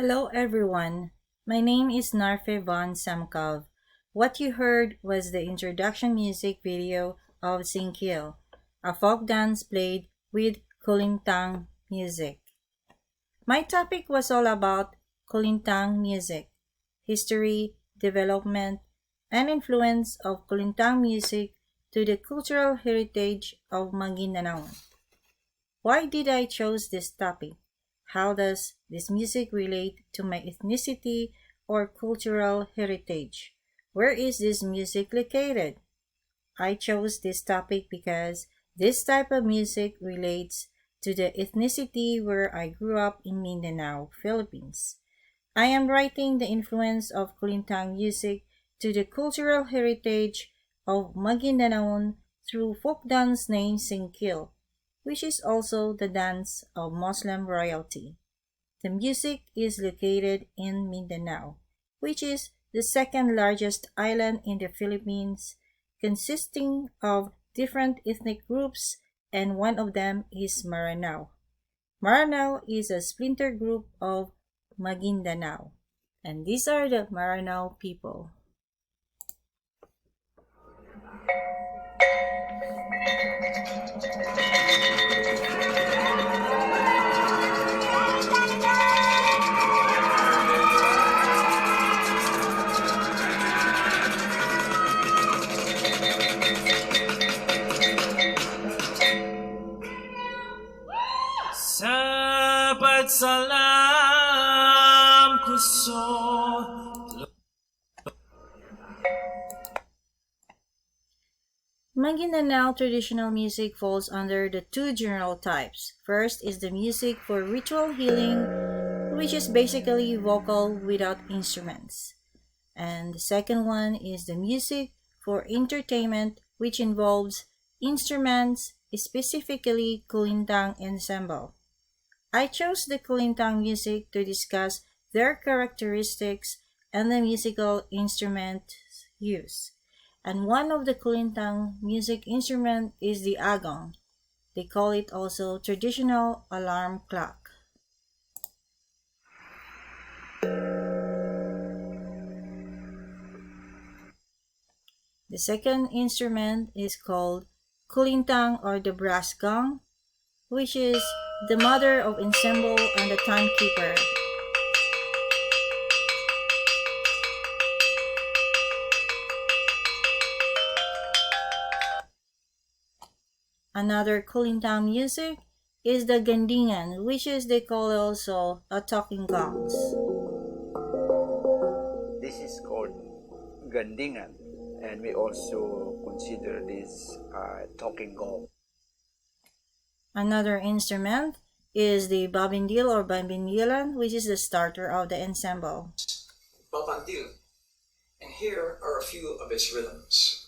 Hello everyone. My name is Narfe von Samkov. What you heard was the introduction music video of Singkil, a folk dance played with Kulintang music. My topic was all about Kulintang music, history, development, and influence of Kulintang music to the cultural heritage of Maguindanao. Why did I choose this topic? How does this music relate to my ethnicity or cultural heritage? Where is this music located? I chose this topic because this type of music relates to the ethnicity where I grew up in Mindanao, Philippines. I am writing the influence of Kulintang music to the cultural heritage of Maguindanao through folk dance named Singkil, which is also the dance of Muslim royalty. The music is located in Mindanao, which is the second largest island in the Philippines, consisting of different ethnic groups, and one of them is Maranao. Maranao is a splinter group of Maguindanao, and these are the Maranao people. Sapat salam kusol. Maguindanao traditional music falls under the two general types. First is the music for ritual healing, which is basically vocal without instruments. And the second one is the music for entertainment, which involves instruments, specifically Kulintang ensemble. I chose the Kulintang music to discuss their characteristics and the musical instruments used. And one of the Kulintang music instrument is the agong. They call it also traditional alarm clock. The second instrument is called Kulintang or the brass gong, which is the mother of ensemble and the timekeeper. Another Kulintang music is the gandingan, which is they call also a talking gongs. This is called gandingan, and we also consider this talking gong. Another instrument is the babindil or babindilan, which is the starter of the ensemble. Babandil, and here are a few of its rhythms.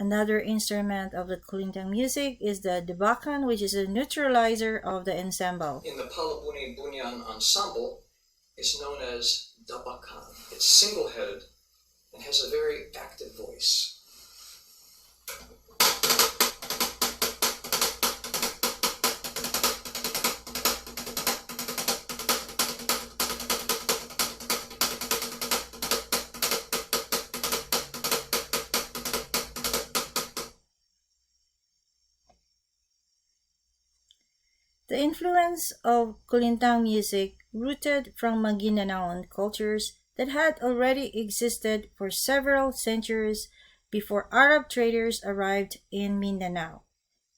Another instrument of the Kulintang music is the debakan, which is a neutralizer of the ensemble. In the Palabuni Bunyan ensemble, is known as dabakan. It's single-headed and has a very active voice. The influence of Kulintang music rooted from Maguindanaon cultures that had already existed for several centuries before Arab traders arrived in Mindanao.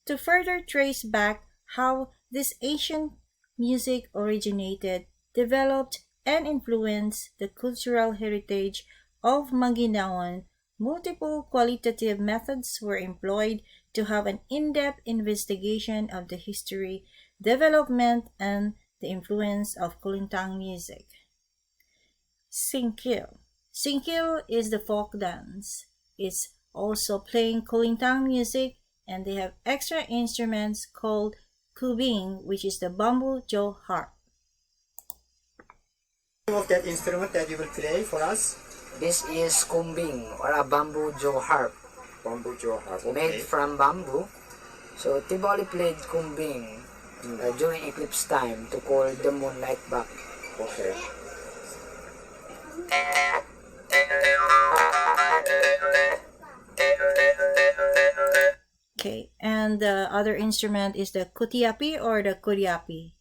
To further trace back how this ancient music originated, developed, and influenced the cultural heritage of Maguindanaon, multiple qualitative methods were employed to have an in-depth investigation of the history, development, and the influence of Kulintang music. Singkil. Singkil is the folk dance. It's also playing Kulintang music, and they have extra instruments called kubing, which is the bamboo jaw harp. Of that instrument that you will play for us? This is kumbing or a bamboo jaw harp Bamboo jaw harp. made from bamboo. So Tiboli played kumbing during eclipse time to call the moonlight back. Okay. Okay, and the other instrument is the kutiapi or the kuriapi.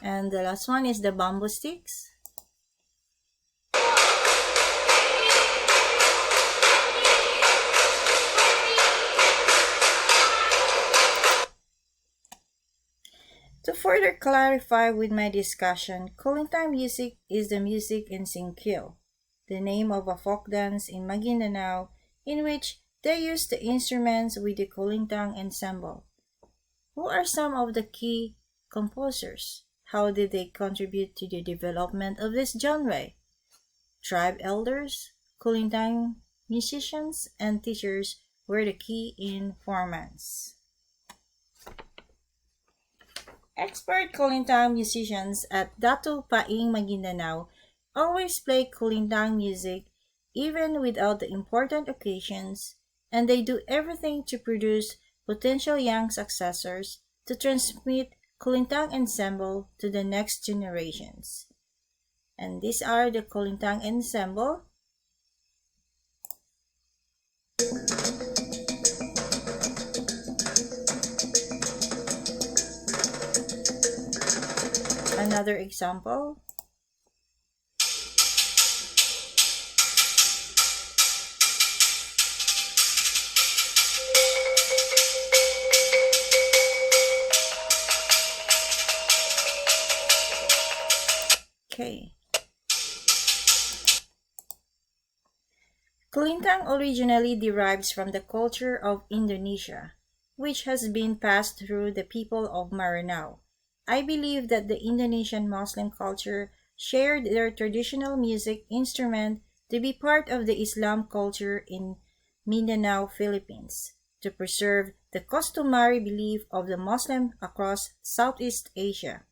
And the last one is the bamboo sticks. To further clarify with my discussion, Kulintang music is the music in Singkil, the name of a folk dance in Maguindanao in which they use the instruments with the Kulintang ensemble. Who are some of the key composers? How did they contribute to the development of this genre? Tribe elders, Kulintang musicians, and teachers were the key informants. Expert Kulintang musicians at Datu Paing Maguindanao always play Kulintang music even without the important occasions, and they do everything to produce potential young successors to transmit Kulintang ensemble to the next generations. And these are the Kulintang ensemble. Another example. Okay. Kulintang originally derives from the culture of Indonesia, which has been passed through the people of Maranao. I believe that the Indonesian Muslim culture shared their traditional music instrument to be part of the Islam culture in Mindanao, Philippines, to preserve the customary belief of the Muslim across Southeast Asia.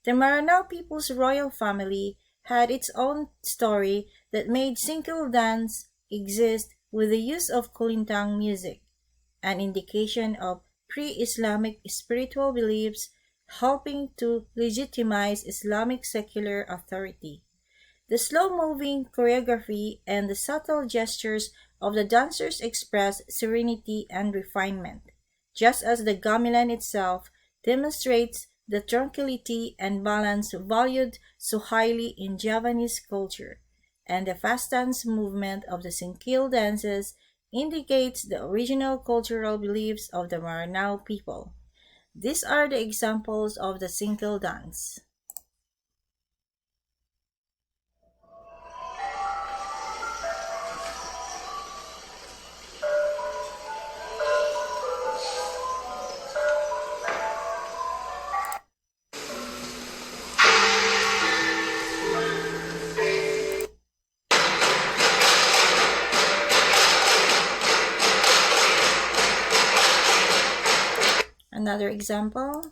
The Maranao people's royal family had its own story that made Singkil dance exist with the use of Kulintang music, an indication of pre-Islamic spiritual beliefs helping to legitimize Islamic secular authority. The slow-moving choreography and the subtle gestures of the dancers express serenity and refinement, just as the gamelan itself demonstrates the tranquility and balance valued so highly in Javanese culture, and the fast dance movement of the Singkil dances indicates the original cultural beliefs of the Maranao people. These are the examples of the Singkil dance. Another example.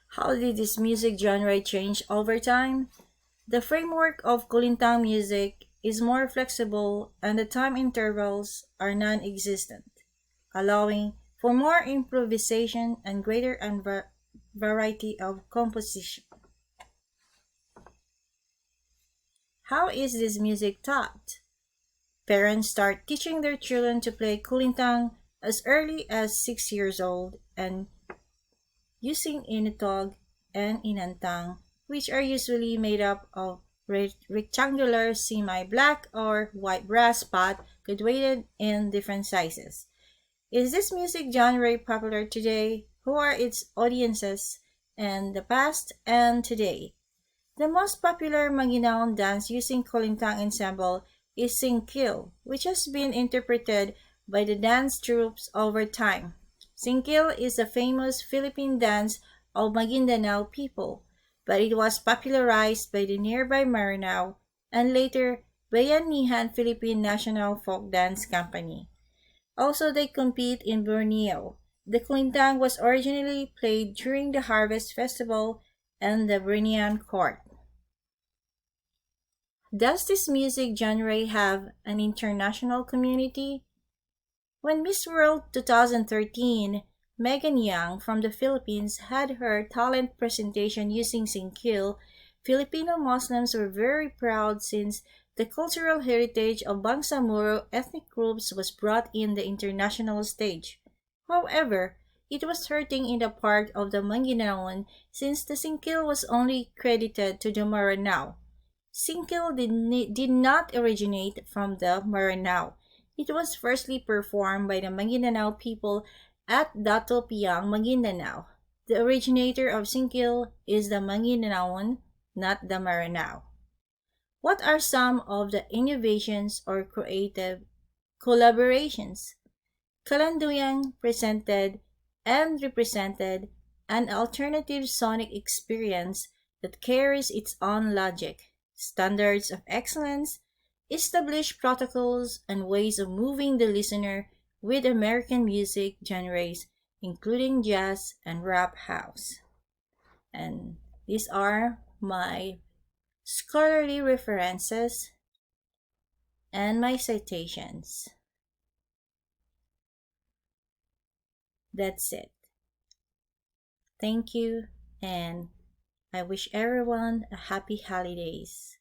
How did this music genre change over time? The framework of Kulintang music is more flexible and the time intervals are non-existent, allowing for more improvisation and greater variety of composition. How is this music taught? Parents start teaching their children to play Kulintang as early as 6 years old and using inutog and inantang, which are usually made up of rectangular, semi-black, or white brass pot graduated in different sizes. Is this music genre popular today? Who are its audiences in the past and today? The most popular Maguinaon dance using Kulintang ensemble is Singkil, which has been interpreted by the dance troops over time. Singkil is a famous Philippine dance of Maguindanao people, but it was popularized by the nearby Maranao and later Bayanihan Philippine National Folk Dance Company. Also, they compete in Borneo. The Kulintang was originally played during the Harvest Festival and the Bornean court. Does this music genre have an international community? When Miss World 2013, Megan Young from the Philippines had her talent presentation using Singkil, Filipino Muslims were very proud since the cultural heritage of Bangsamoro ethnic groups was brought in the international stage. However, it was hurting in the part of the Manginaon since the Singkil was only credited to the Maranao. Singkil did not originate from the Maranao. It was firstly performed by the Maguindanao people at Datopiang, Maguindanao. The originator of Singkil is the Maguindanaon, not the Maranao. What are some of the innovations or creative collaborations? Kalanduyang presented and represented an alternative sonic experience that carries its own logic, standards of excellence, established protocols, and ways of moving the listener with American music genres, including jazz and rap house. And these are my scholarly references and my citations. That's it. Thank you, and I wish everyone a happy holidays.